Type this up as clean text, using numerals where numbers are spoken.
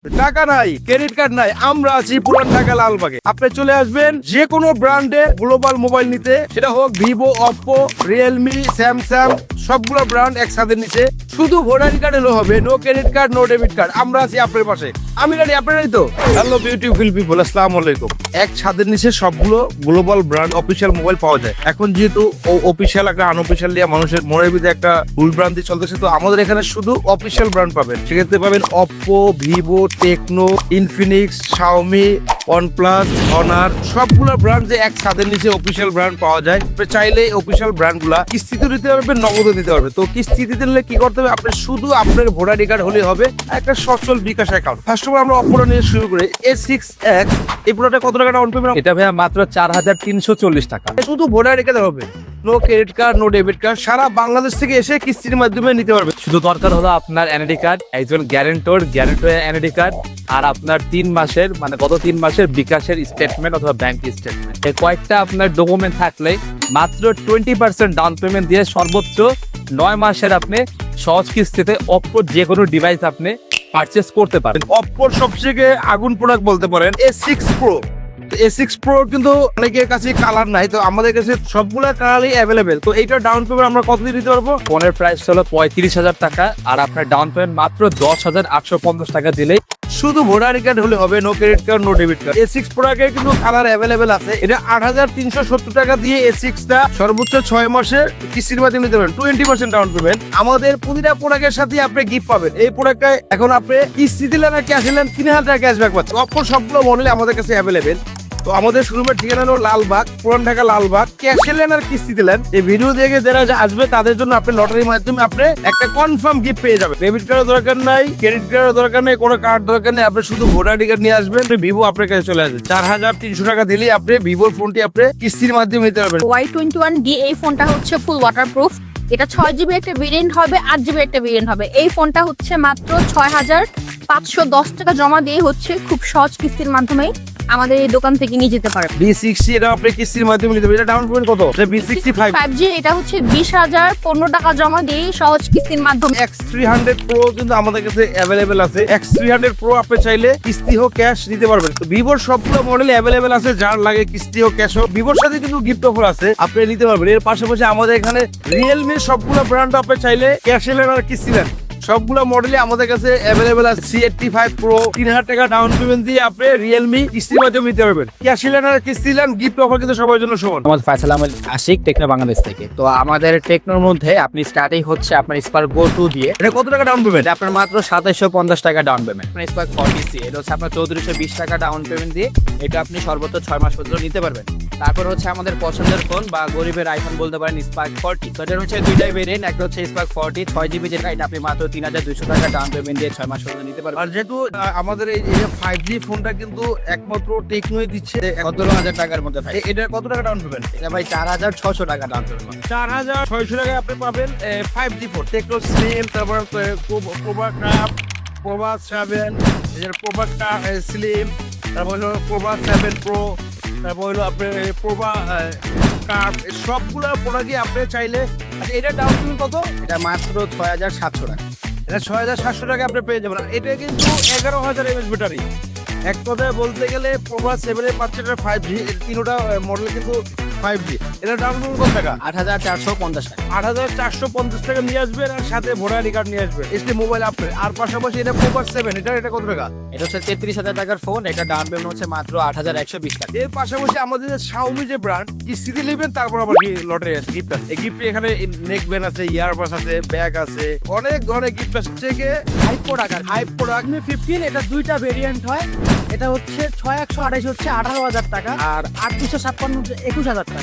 টাকা নাই, credit card নাই, আমরা আছি পুরান ঢাকা লালবাগে। আপনি চলে আসবেন যে কোনো ব্র্যান্ডের গ্লোবাল মোবাইল নিতে, সেটা হোক ভিভো, অপ্পো, রিয়েলমি, স্যামসাং, সবগুলো ব্র্যান্ড একসাথে নিচে। শুধু ভোটার কার্ড হলে হবে, no credit card, no debit card. আমরা আছি আপনার পাশে। আমি রেডি, আপনারাই তো? হ্যালো বিউটিফুল পিপল, আসসালামু আলাইকুম। এক ছাদের নিচে সবগুলো গ্লোবাল ব্র্যান্ড অফিসিয়াল মোবাইল পাওয়া যায়। এখন যেহেতু অফিসিয়াল একটা আনঅফিসিয়াল নিয়ে মানুষের মনের ভিতরে একটা ভুল ভ্রান্তি চলতেছে, তো আমাদের এখানে শুধু অফিসিয়াল ব্র্যান্ড পাবেন। সেক্ষেত্রে পাবেন Oppo, Vivo, Tecno, Infinix, Xiaomi, OnePlus, Honor, সবগুলো ব্র্যান্ড যে এক ছাদের নিচে অফিসিয়াল ব্র্যান্ড পাওয়া যায়। আপনি চাইলে অফিসিয়াল ব্র্যান্ডগুলা কিস্তিতে দিতে পারবেন, নগদে দিতে পারবেন। তো কিস্তি দিতে হলে কি করতে হবে? আপনি শুধু আপনার ভোটার কার্ড হলেই হবে, একটা সচ্ছল বিকাশ অ্যাকাউন্ট। ফার্স্ট অফ অল আমরা অপরা নিয়ে শুরু করি। A6X এই প্রোডাক্টে কত টাকা ডাউন পেমেন্ট? এটা ভাইয়া মাত্র 4340 টাকা। শুধু ভোটার কার্ড হবে, no credit card, no debit card. সারা বাংলাদেশ থেকে এসে কিস্তির মাধ্যমে নিতে পারবে। শুধু দরকার হলো আপনার এনআইডি কার্ড, একজন গ্যারেন্টর এনআইডি কার্ড, আর আপনার 3 মাসের মানে গত 3 মাসের বিকাশের স্টেটমেন্ট অথবা ব্যাংক স্টেটমেন্ট। এই কয়েকটা আপনার ডকুমেন্ট থাকলে মাত্র 20% ডাউন পেমেন্ট দিয়ে সর্বোচ্চ 9 মাসের আপনি সহজ কিস্তিতে অপ্পোর যে কোনো ডিভাইস আপনি পারচেস করতে পারেন। অপ্পোর সবথেকে আগুন প্রোডাক্ট বলতে পারেন A6 Pro। A6 Pro কিন্তু অনেকের কাছে কালার নাই, তো আমাদের কাছে সবগুলা কালারই অ্যাভেলেবেল। তো এইটা ডাউন পেমেন্ট আমরা কত দিয়ে দিতে পারবো? ফোনের প্রাইস হলো 35,000 টাকা, আর আপনার ডাউন পেমেন্ট মাত্র 10,850 টাকা দিলেই শুধু ভোটার কার্ড হলে হবে, no credit card, no debit card. A6 প্রোডাক্টের কিন্তু কালার অ্যাভেলেবেল আছে। এটা 8,370 টাকা দিয়ে A6 টা সর্বোচ্চ 6 মাসের কিস্তির মাধ্যমে নিতে পারেন, 20% ডাউন পেমেন্ট। আমাদের প্রতিটা প্রোডাক্টের সাথে আপনি গিফট পাবেন। এই প্রোডাক্টটা এখন আপনি কিস্তি দিলেন আর ক্যাশ দিলেন, 3,000 টাকা ক্যাশব্যাক পাচ্ছেন। অপর সবগুলো মডেল আমাদের কাছে অ্যাভেলেবেল। তো আমাদের শোরুমের ঠিকানা হলো লালবাগ, পুরান ঢাকা লালবাগ। ক্যাশ দিলেন আর কিস্তি দিলেন, এই ভিডিও দেখে যারা আসবে তাদের জন্য আপনি লটারির মাধ্যমে আপনি একটা কনফার্ম গিফট পেয়ে যাবেন। ডেবিট কার্ডের দরকার নাই, ক্রেডিট কার্ডের দরকার নেই, কোনো কার্ড দরকার নেই। আপনি শুধু ভোটার কার্ড নিয়ে আসবেন, ভিভো আপনার কাছে চলে আসবে। 4,300 টাকা দিলেই আপনি ভিভোর ফোনটি আপনি কিস্তির মাধ্যমে নিতে পারবেন। Y21D এই ফোনটা হচ্ছে ফুল ওয়াটারপ্রুফ। এটা 6GB একটা ভেরিয়েন্ট হবে, 8GB একটা ভেরিয়েন্ট হবে। এই ফোনটা হচ্ছে মাত্র 6,510 টাকা জমা দিয়ে হচ্ছে খুব সহজ কিস্তির মাধ্যমে আমাদের এই দোকান থেকে নিয়ে যেতে পারবে। B60 এটা আপনি কিস্তির মাধ্যমে নিতে পারবেন। এটা ডাউন পেমেন্ট কত? এটা B65 5G এটা হচ্ছে 20,015 টাকা জমা দিয়ে সহজ কিস্তির মাধ্যমে। X300 Pro কিন্তু আমাদের কাছে অ্যাভেলেবেল আছে। X300 Pro আপনি চাইলে কিস্তি হোক ক্যাশ দিতে পারবেন। তো ভিভোর সবগুলো মডেল অ্যাভেলেবেল আছে, যার লাগে কিস্তি হোক ক্যাশ হোক। ভিভোর সাথে কিন্তু গিফট অফার আছে, আপনি নিতে পারবেন। এর পাশাপাশি আমাদের এখানে রিয়েলমি সবগুলো ব্র্যান্ড আপনি চাইলে ক্যাশ নেন আর কিস্তি নেন, সবগুলো মডেলই আমাদের কাছে অ্যাভেলেবেল আছে। C85 Pro 3,000 টাকা ডাউন পেমেন্ট দিয়ে আপনি রিয়েলমি কিস্তির মাধ্যমে নিতে পারবেন। ক্যাশ নেন আর কিস্তি নেন, গিফট অফার কিন্তু সবার জন্য সমান। মোহাম্মদ ফায়সাল আহমেদ আশিক, টেকনো বাংলাদেশ থেকে। তো আমাদের টেকনোর মধ্যে আপনি স্টার্টিং হচ্ছে আপনার স্পার্ক গো 2 দিয়ে। এটা কত টাকা ডাউন পেমেন্ট? এটা আপনার মাত্র 2750 টাকা ডাউন পেমেন্ট। আপনার স্পার্ক 40C এটা হচ্ছে আপনার 3420 টাকা ডাউন পেমেন্ট দিয়ে এটা আপনি সর্বোচ্চ 6 মাস পর্যন্ত নিতে পারবেন। তারপর হচ্ছে আমাদের পছন্দের ফোন বা গরিবের আইফোন বলতে পারেন স্পার্ক 40। তো এটার হচ্ছে দুইটাই ভেরিয়েন্ট, একটা হচ্ছে স্পার্ক 40 6GB যেটা, এটা আপনি মাত্র 3,200 টাকা ডাউন পেমেন্ট দিয়ে 6 মাস পর্যন্ত নিতে পারবেন। আর যেহেতু আমাদের এই 5G ফোনটা কিন্তু একমাত্র টেকনোই দিচ্ছে 17,000 টাকার মধ্যে ভাই। এটা কত টাকা ডাউন পেমেন্ট? এটা ভাই 4,600 টাকা ডাউন পেমেন্ট। 4,600 টাকায় আপনি পাবেন 5G ফোন টেকনো স্লিম, তারপর প্রোভা ক্রাফট, প্রোভা 7, এর প্রোভা স্লিম, তারপর হলো প্রোভা 7 প্রো, তারপর হলো আপনার প্রোভা ক্রাফট। সবগুলো প্রোডাক্টই আপনি চাইলে। আচ্ছা এটা ডাউন পেমেন্ট কত? এটা মাত্র 6,700 টাকা। এটা 6,700 টাকা আপনি পেয়ে যাবেন। এটা কিন্তু 11,000 mAh ব্যাটারি। এক কথায় বলতে গেলে প্রোভা 7 এর পাচ্ছে 5G, এর তিনটা মডেল কিন্তু 5G। এটা ডাউন পেমেন্ট কত টাকা? 8,450 টাকা। 8,450 টাকা নিয়ে আসবেন, আর সাথে ভোটার কার্ড নিয়ে আসবেন, এসটি মোবাইল আপনার। আর পাশাপাশি এটা প্রোভা 7 এটা কত টাকা? এটা হচ্ছে 33,000 টাকার ফোন, এটা ডাউন পেমেন্ট হচ্ছে মাত্র 8,120 টাকা। এর পাশাপাশি আমাদের যে শাওমি যে ব্র্যান্ড, কিস্তিতে নেবেন তারপর আবার লটারি আছে, গিফট আছে। এই গিফটে এখানে নেক ব্যান্ড আছে, ইয়ারবাস আছে, ব্যাগ আছে, অনেক ধরনের গিফট আছে। থেকে হাই প্রোডাক্ট 15 এটা দুইটা ভেরিয়েন্ট হয়। এটা হচ্ছে 6128 হচ্ছে 18,000 টাকা, আর 8,256 হচ্ছে 21,000 টাকা।